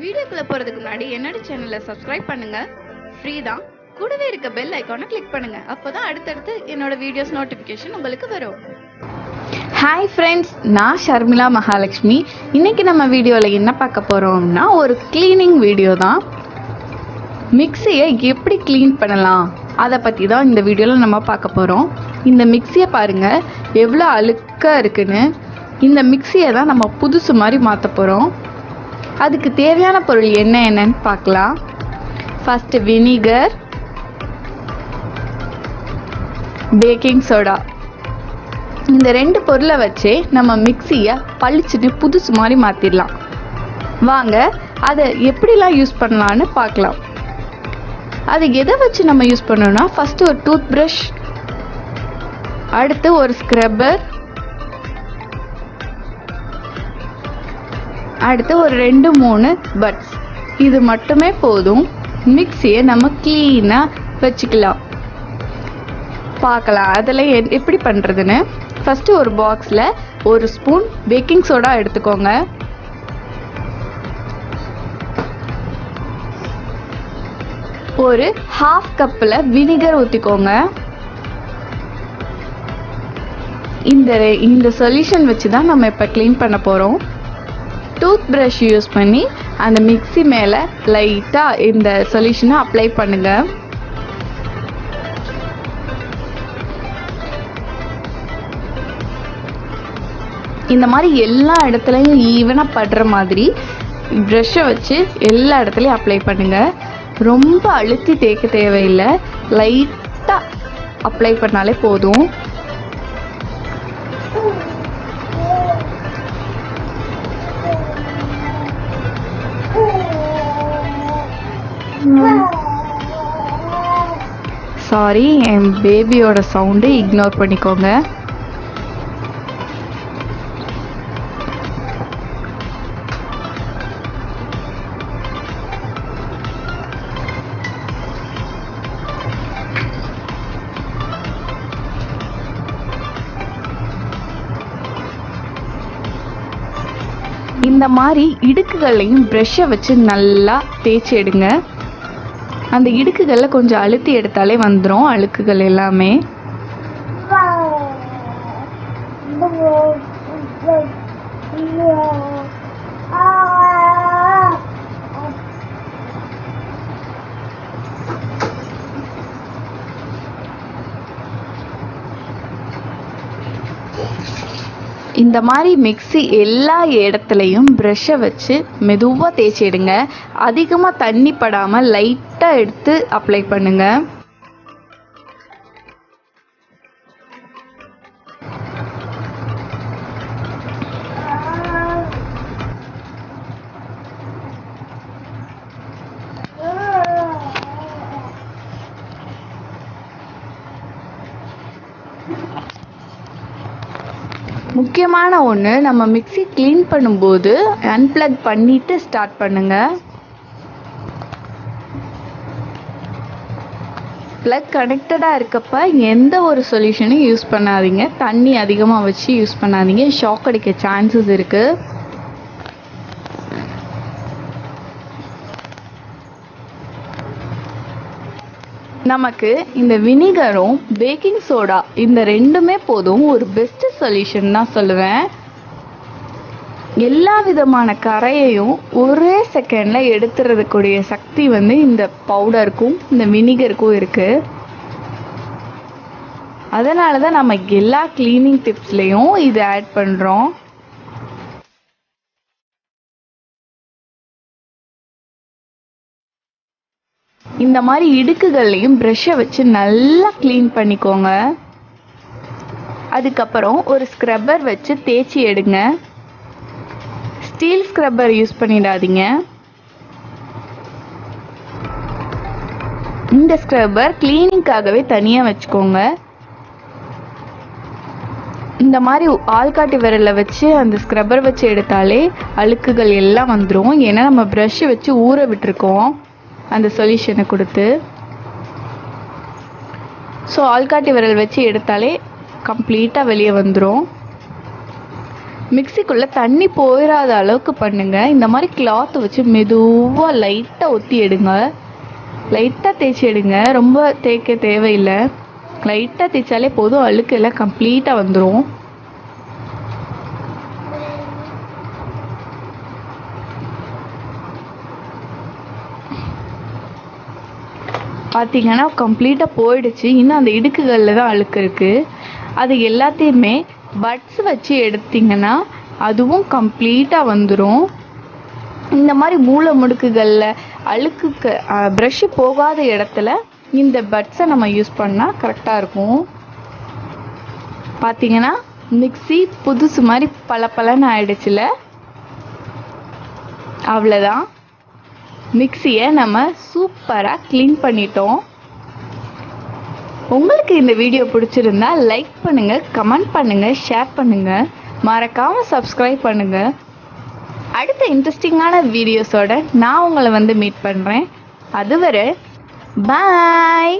வீடியோக்குள்ள போறதுக்கு முன்னாடி என்னோட சேனலை சப்ஸ்கிரைப் பண்ணுங்க. ஃப்ரீ தான். கூடவே இருக்க பெல் ஐகானை கிளிக் பண்ணுங்க. அப்போதான் அடுத்தடுத்து என்னோட வீடியோஸ் நோட்டிஃபிகேஷன் உங்களுக்கு வரும். ஹாய் ஃப்ரெண்ட்ஸ், நான் ஷர்மிளா மகாலட்சுமி. இன்னைக்கு நம்ம வீடியோவில் என்ன பார்க்க போறோம்னா ஒரு கிளீனிங் வீடியோ தான். மிக்சியை எப்படி க்ளீன் பண்ணலாம் அதை பற்றி தான் இந்த வீடியோவில் நம்ம பார்க்க போகிறோம். இந்த மிக்சியை பாருங்கள் எவ்வளோ அழுக்காக இருக்குன்னு. இந்த மிக்சியை தான் நம்ம புதுசு மாதிரி மாற்ற போகிறோம். அதுக்கு தேவையான பொருள் என்னன்னு பார்க்கலாம். ஃபர்ஸ்ட் வினிகர், பேக்கிங் சோடா, இந்த ரெண்டு பொருளை வச்சே நம்ம மிக்சியை பளிச்சுன்னு புதுசு மாதிரி மாற்றிடலாம். வாங்க அதை எப்படிலாம் யூஸ் பண்ணலான்னு பார்க்கலாம். அது எதை வச்சு நம்ம யூஸ் பண்ணோம்னா, ஃபர்ஸ்ட் ஒரு டூத் ப்ரஷ், அடுத்து ஒரு ஸ்க்ரப்பர், அடுத்து ஒரு 2-3 பட்ஸ். இது மட்டுமே போதும். மிக்சியை நம்ம க்ளீனாக வச்சுக்கலாம். பார்க்கலாம் அதில் எப்படி பண்ணுறதுன்னு. ஃபஸ்ட்டு ஒரு பாக்ஸில் ஒரு ஸ்பூன் பேக்கிங் சோடா எடுத்துக்கோங்க. ஒரு 1/2 கப்பில் வினிகர் ஊற்றிக்கோங்க. இந்த சொல்யூஷன் வச்சு தான் நம்ம இப்போ க்ளீன் பண்ண போகிறோம். டூத் ப்ரஷ் யூஸ் பண்ணி அந்த மிக்ஸி மேலே லைட்டாக இந்த சொல்யூஷனை அப்ளை பண்ணுங்க. இந்த மாதிரி எல்லா இடத்துலையும் ஈவனாக படுற மாதிரி ப்ரஷ்ஷை வச்சு எல்லா இடத்துலையும் அப்ளை பண்ணுங்க. ரொம்ப அழுத்தி தேய்க்க தேவையில்லை, லைட்டாக அப்ளை பண்ணாலே போதும். சாரி, என் பேபியோட சவுண்டு இக்னோர் பண்ணிக்கோங்க. இந்த மாதிரி இடுக்குகளையும் ப்ரஷ்ஷை வச்சு நல்லா தேய்ச்சி எடுங்க. அந்த இடுக்குகளில் கொஞ்சம் அழுத்தி எடுத்தாலே வந்துடும் அழுக்குகள் எல்லாமே. இந்த மாதிரி மிக்ஸி எல்லா இடத்துலையும் ப்ரஷ்ஷை வச்சு மெதுவாக தேய்ச்சி எடுங்க. அதிகமாக தண்ணி படாமல் லைட்டாக எடுத்து அப்ளை பண்ணுங்க. முக்கியமான ஒன்று, நம்ம மிக்ஸி க்ளீன் பண்ணும்போது அன்பிளக் பண்ணிட்டு ஸ்டார்ட் பண்ணுங்க. ப்ளக் கனெக்டடாக இருக்கப்ப எந்த ஒரு சொல்யூஷனும் யூஸ் பண்ணாதீங்க. தண்ணி அதிகமாக வச்சு யூஸ் பண்ணாதீங்க, ஷாக் அடிக்க சான்சஸ் இருக்குது. நமக்கு இந்த வினிகரும் பேக்கிங் சோடா இந்த ரெண்டுமே போதும். ஒரு பெஸ்ட் சொல்யூஷன் தான் சொல்லுவேன். எல்லா விதமான கரையையும் ஒரே செகண்டில் எடுத்துறதுக்கூடிய சக்தி இந்த பவுடருக்கும் இந்த வினிகருக்கும் இருக்குது. அதனால தான் நம்ம எல்லா கிளீனிங் டிப்ஸ்லேயும் இது ஆட் பண்ணுறோம். இந்த மாதிரி இடுக்குகள்லையும் ப்ரஷ்ஷை வச்சு நல்லா க்ளீன் பண்ணிக்கோங்க. அதுக்கப்புறம் ஒரு ஸ்க்ரப்பர் வச்சு தேய்ச்சி எடுங்க. ஸ்டீல் ஸ்க்ரப்பர் யூஸ் பண்ணிடாதீங்க. இந்த ஸ்க்ரப்பர் கிளீனிங்காகவே தனியாக வச்சுக்கோங்க. இந்த மாதிரி ஆள்காட்டி விரலில் வச்சு அந்த ஸ்க்ரப்பர் வச்சு எடுத்தாலே அழுக்குகள் எல்லாம் வந்துடும். ஏன்னா நம்ம ப்ரஷ்ஷை வச்சு ஊற விட்டுருக்கோம் அந்த சொல்யூஷனை கொடுத்து. ஸோ ஆள்காட்டி விரல் வச்சு எடுத்தாலே கம்ப்ளீட்டாக வெளியே வந்துடும். மிக்சிக்குள்ளே தண்ணி போயிடாத அளவுக்கு பண்ணுங்க. இந்த மாதிரி கிளாத்தை வச்சு மெதுவாக லைட்டாக ஒத்தி எடுங்க. லைட்டாக தேய்ச்சி எடுங்க, ரொம்ப தேய்க்க தேவையில்லை. லைட்டாக தேய்ச்சாலே போதும், அழுக்கு எல்லாம் கம்ப்ளீட்டாக வந்துடும். பார்த்தீங்கன்னா கம்ப்ளீட்டாக போயிடுச்சு. இன்னும் அந்த இடுக்குகளில் தான் அழுக்கு இருக்குது. அது எல்லாத்தையுமே பட்ஸ் வச்சு எடுத்திங்கன்னா அதுவும் கம்ப்ளீட்டாக வந்துடும். இந்த மாதிரி மூளை முடுக்குகளில் அழுக்குக்கு ப்ரஷ்ஷு போகாத இடத்துல இந்த பட்ஸை நம்ம யூஸ் பண்ணால் கரெக்டாக இருக்கும். பார்த்தீங்கன்னா மிக்ஸி புதுசு மாதிரி பளபளன்னு ஆயிடுச்சுல. அவ்வளோதான், மிக்ஸியை நம்ம சூப்பராக க்ளீன் பண்ணிட்டோம். உங்களுக்கு இந்த வீடியோ பிடிச்சிருந்தா லைக் பண்ணுங்கள், கமெண்ட் பண்ணுங்கள், ஷேர் பண்ணுங்கள், மறக்காமல் சப்ஸ்கிரைப் பண்ணுங்கள். அடுத்த இன்ட்ரெஸ்டிங்கான வீடியோஸோட நான் உங்களை மீட் பண்ணுறேன். அதுவரை பாய்.